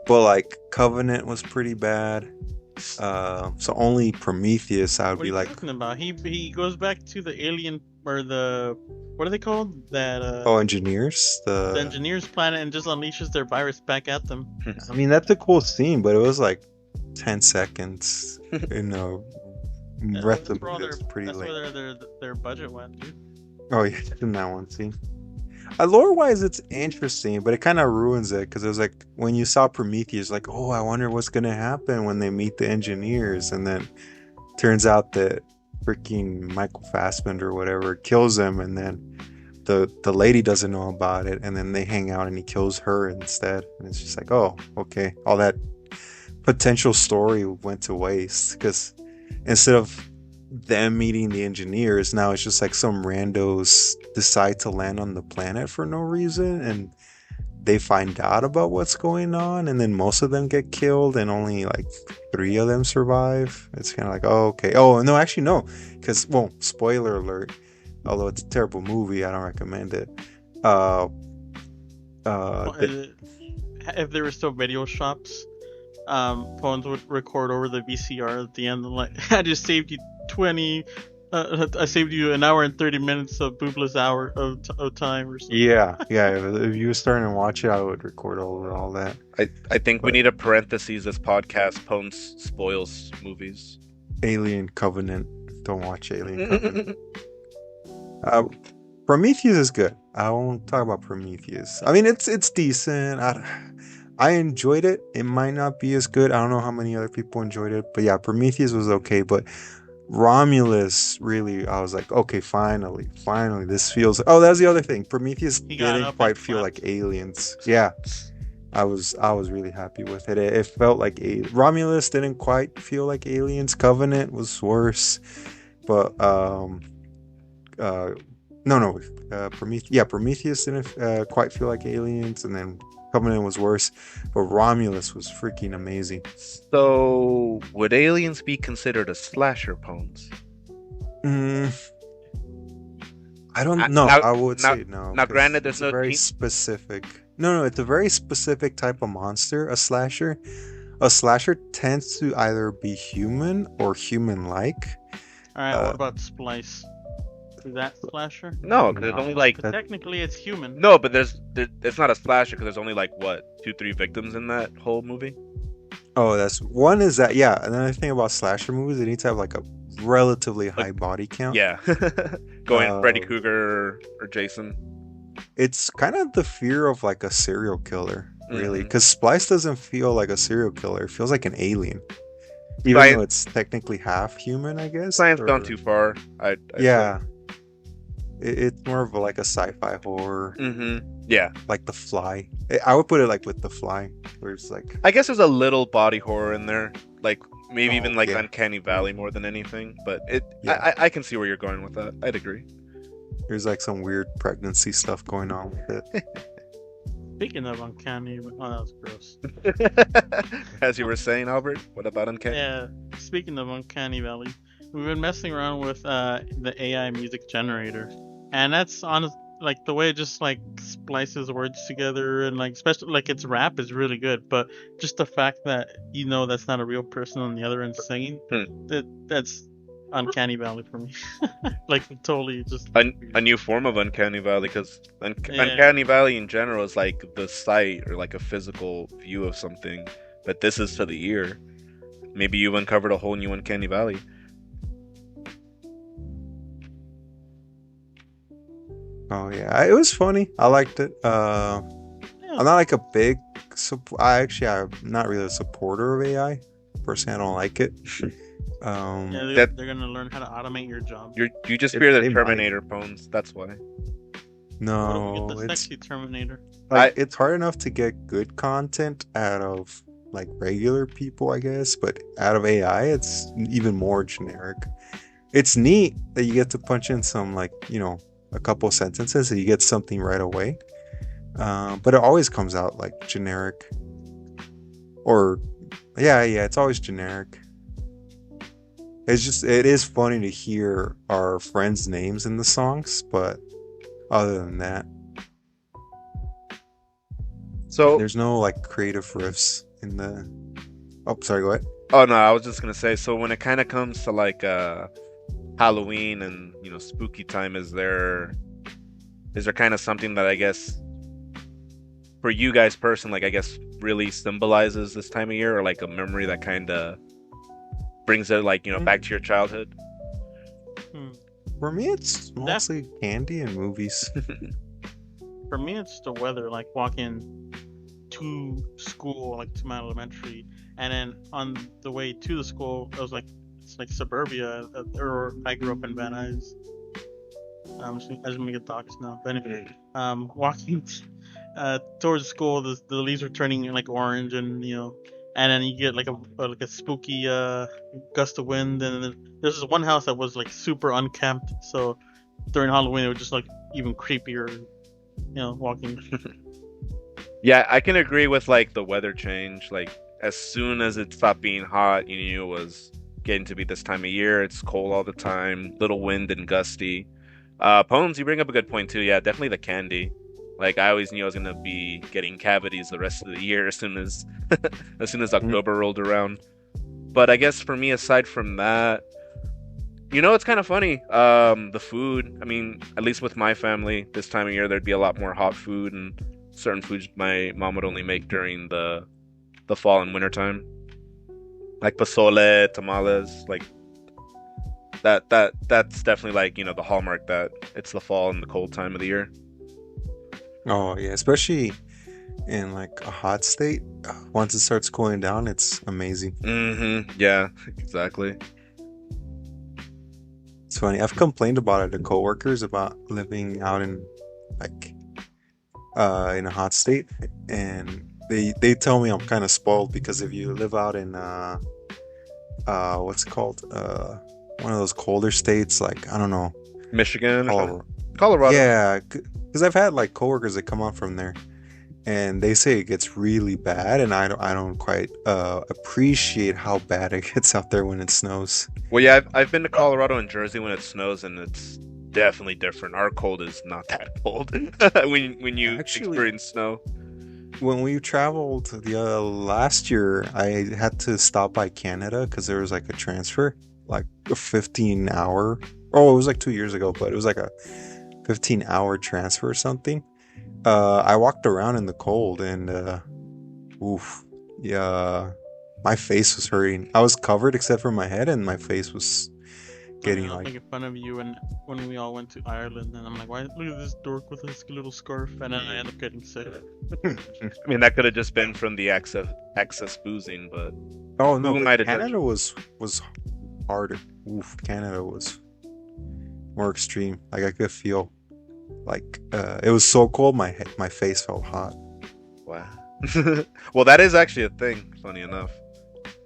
but like Covenant was pretty bad. So only Prometheus I would be like. What are you talking about? He goes back to the alien or the what are they called? That engineers. The engineers planet and just unleashes their virus back at them. I mean, that's a cool scene, but it was like 10 seconds in a rest of the pretty late. That's where their budget went, dude. Oh yeah, in that one scene. Lore-wise, it's interesting, but it kind of ruins it because it was like when you saw Prometheus, like, oh, I wonder what's gonna happen when they meet the engineers, and then turns out that freaking Michael Fassbender or whatever kills him, and then the lady doesn't know about it, and then they hang out and he kills her instead, and it's just like, oh, okay, all that potential story went to waste because instead of them meeting the engineers, now it's just like some randos decide to land on the planet for no reason, and they find out about what's going on, and then most of them get killed and only like 3 of them survive. It's kind of like, oh, okay. Oh no, actually no, because, well, spoiler alert, although it's a terrible movie, I don't recommend it. If there were still video shops, Phones would record over the VCR at the end, like, I just saved you 20. I saved you an hour and 30 minutes of boobless hour of time or something. Yeah. If you were starting to watch it, I would record all that. I think we need a parenthesis. This podcast, Pones spoils movies. Alien Covenant. Don't watch Alien Covenant. Prometheus is good. I won't talk about Prometheus. I mean, it's decent. I enjoyed it. It might not be as good. I don't know how many other people enjoyed it, but yeah, Prometheus was okay. But Romulus, really, I was like, okay, finally, this feels. Oh, that's the other thing. Prometheus didn't quite feel like aliens. Yeah, I was really happy with it. It felt like Romulus didn't quite feel like aliens. Covenant was worse, but Prometheus didn't quite feel like aliens, and then Covenant was worse, but Romulus was freaking amazing. So, would aliens be considered a slasher, Pones? I don't know. I would say no. Now, granted, there's no very specific. No, it's a very specific type of monster. A slasher tends to either be human or human-like. All right, what about Splice? Is that slasher? No, because there's only like. Technically, it's human. No, but it's not a slasher because there's only like what 2-3 victims in that whole movie. Oh, that's one. Is that yeah? Another thing about slasher movies, they need to have like a relatively high body count. Yeah, going Freddy Krueger or Jason. It's kind of the fear of like a serial killer, really, because Splice doesn't feel like a serial killer. It feels like an alien. Even though it's technically half human, I guess. Science gone too far. Yeah. It's more of like a sci-fi horror. Yeah. Like The Fly. I would put it like with The Fly, where it's like... I guess there's a little body horror in there. Like, maybe even like Uncanny Valley more than anything. But I can see where you're going with that. I'd agree. There's like some weird pregnancy stuff going on with it. Speaking of Uncanny... Oh, that was gross. As you were saying, Albert, what about Uncanny? Yeah, speaking of Uncanny Valley, we've been messing around with the AI music generator, and that's honest. Like the way it just like splices words together, and like especially like its rap is really good, but just the fact that that's not a real person on the other end singing, that's uncanny valley for me. Like totally just a new form of uncanny valley, because uncanny valley in general is like the sight or like a physical view of something, but this is to the ear. Maybe you've uncovered a whole new uncanny valley. Oh yeah, it was funny. I liked it. I'm not like a big. I'm not really a supporter of AI. Personally, I don't like it. They're gonna learn how to automate your job. You just fear the Terminator phones. That's why. No, get the sexy Terminator. Like it's hard enough to get good content out of like regular people, I guess, but out of AI, it's even more generic. It's neat that you get to punch in some like a couple sentences and you get something right away, but it always comes out like generic. Or it's always generic. It is funny to hear our friends' names in the songs, but other than that, so there's no like creative riffs in the. Oh, sorry, go ahead. Oh no, I was just gonna say. So when it kind of comes to like Halloween and spooky time, is there kind of something that I guess for you guys personally, like I guess really symbolizes this time of year, or like a memory that kind of brings it like back to your childhood? For me, it's mostly candy and movies. For me, it's the weather, like walking to school, like to my elementary, and then on the way to the school, it's like suburbia, or I grew up in Van Nuys. As we get dogs now, but anyway, walking towards school, the leaves are turning like orange, and and then you get like a spooky gust of wind, and then there's this one house that was like super unkempt, so during Halloween it was just like even creepier, walking. Yeah, I can agree with like the weather change. Like as soon as it stopped being hot, you knew it was getting to be this time of year. It's cold all the time, little wind and gusty. Pones, you bring up a good point too. Yeah, definitely the candy. Like I always knew I was gonna be getting cavities the rest of the year as soon as October rolled around. But I guess for me, aside from that, it's kind of funny. The food. I mean, at least with my family, this time of year there'd be a lot more hot food, and certain foods my mom would only make during the fall and winter time, like pozole, tamales, like that's definitely like the hallmark that it's the fall and the cold time of the year. Oh yeah, especially in like a hot state. Once it starts cooling down, it's amazing. Yeah, exactly. It's funny. I've complained about it to coworkers about living out in like in a hot state, and they tell me I'm kind of spoiled, because if you live out in what's it called, one of those colder states, like I don't know, Michigan, Colorado. Yeah, because I've had like coworkers that come out from there, and they say it gets really bad, and I don't quite appreciate how bad it gets out there when it snows. Well, yeah, I've been to Colorado and Jersey when it snows, and it's definitely different. Our cold is not that cold when you experience snow. When we traveled the last year, I had to stop by Canada because there was like a transfer, like a 15-hour. Oh, it was like 2 years ago, but it was like a 15-hour transfer or something. I walked around in the cold, and my face was hurting. I was covered except for my head, and my face was getting like. Making fun of you when we all went to Ireland, and I'm like, why look at this dork with this little scarf, and then I end up getting sick. I mean, that could have just been from the excess boozing, but oh no, Canada was harder. Canada was more extreme. Like I could feel, like it was so cold, my face felt hot. Wow. Well, that is actually a thing. Funny enough,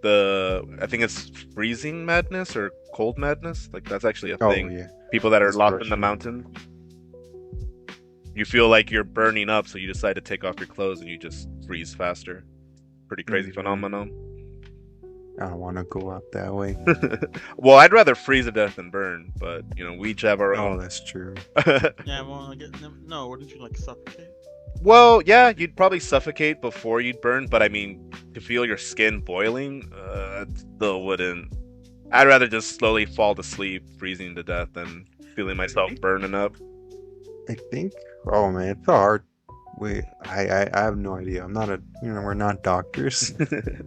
I think it's freezing madness or cold madness. Like that's actually a thing. Yeah. People that are locked in the mountain, you feel like you're burning up, so you decide to take off your clothes and you just freeze faster. Pretty crazy phenomenon. I don't want to go out that way. Well, I'd rather freeze to death than burn, but we each have our Oh, own. that's true. Yeah, well, no. Wouldn't you like suffocate? Well, yeah, you'd probably suffocate before you'd burn, but I mean, to feel your skin boiling, still wouldn't. I'd rather just slowly fall to sleep, freezing to death, than feeling myself burning up. I think. Oh man, it's hard. Wait, I have no idea. I'm not a. We're not doctors.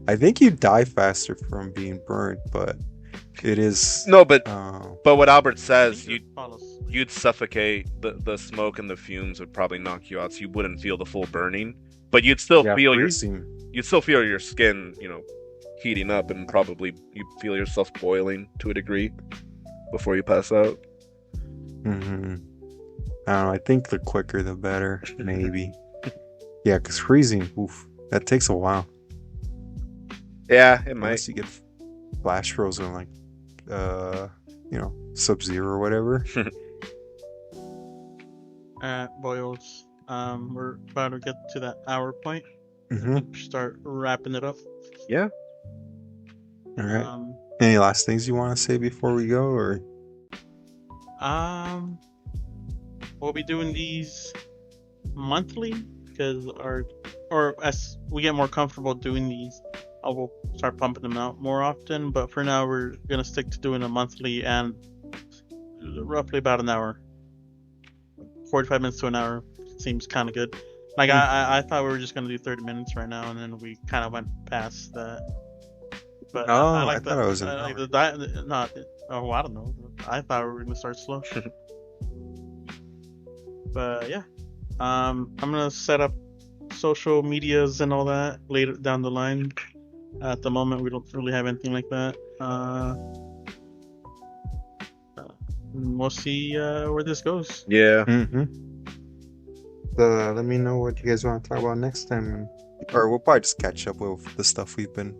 I think you die faster from being burned, but it is. No, but Uh, what Albert I says, think you'd fall asleep. you'd suffocate. The smoke and the fumes would probably knock you out, so you wouldn't feel the full burning, but you'd still yeah, feel freezing. you'd still feel your skin, heating up, and probably you feel yourself boiling to a degree before you pass out. Mm-hmm. I don't know. I think the quicker the better. Maybe. Yeah, because freezing, oof, that takes a while. Yeah, it might. Unless you get flash frozen, like, Sub-Zero or whatever. Boils. We're about to get to that hour point. Mm-hmm. Start wrapping it up. Yeah. All right. Any last things you want to say before we go, or? We'll be doing these monthly because as we get more comfortable doing these, I will start pumping them out more often. But for now, we're gonna stick to doing a monthly and roughly about an hour, 45 minutes to an hour seems kind of good. Like I thought we were just gonna do 30 minutes right now, and then we kind of went past that. But I thought it was an hour. I don't know. I thought we were gonna start slow. But yeah, I'm gonna set up social medias and all that later down the line. At the moment, we don't really have anything like that. We'll see where this goes. Yeah. Mm-hmm. Let me know what you guys want to talk about next time, or we'll probably just catch up with the stuff we've been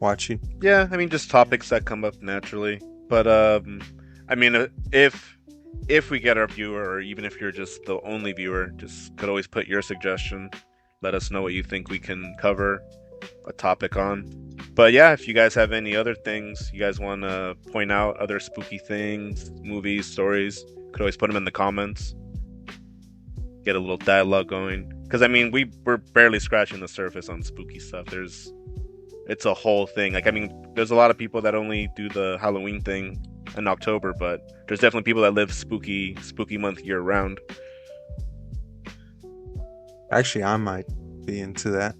watching. Yeah, I mean, just topics that come up naturally. But I mean, if we get our viewer, or even if you're just the only viewer, just could always put your suggestion. Let us know what you think we can cover a topic on. But yeah, if you guys have any other things you guys want to point out, other spooky things, movies, stories, could always put them in the comments. Get a little dialogue going. Because I mean, we're barely scratching the surface on spooky stuff. It's a whole thing. Like, I mean, there's a lot of people that only do the Halloween thing in October, but there's definitely people that live spooky month year round. Actually, I might be into that.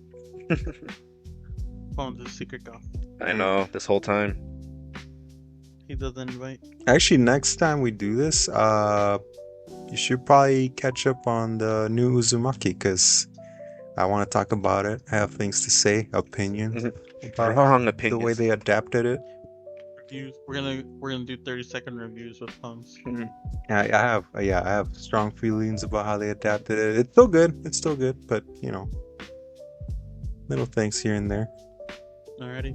Oh, the secret goth. I know, this whole time. He doesn't invite. Actually, next time we do this, you should probably catch up on the new Uzumaki, because I want to talk about it. I have things to say, opinions about Wrong opinions. the way they adapted it. Reviews. We're gonna do 30-second reviews with puns. I have strong feelings about how they adapted it. It's still good, but little things here and there. Alrighty.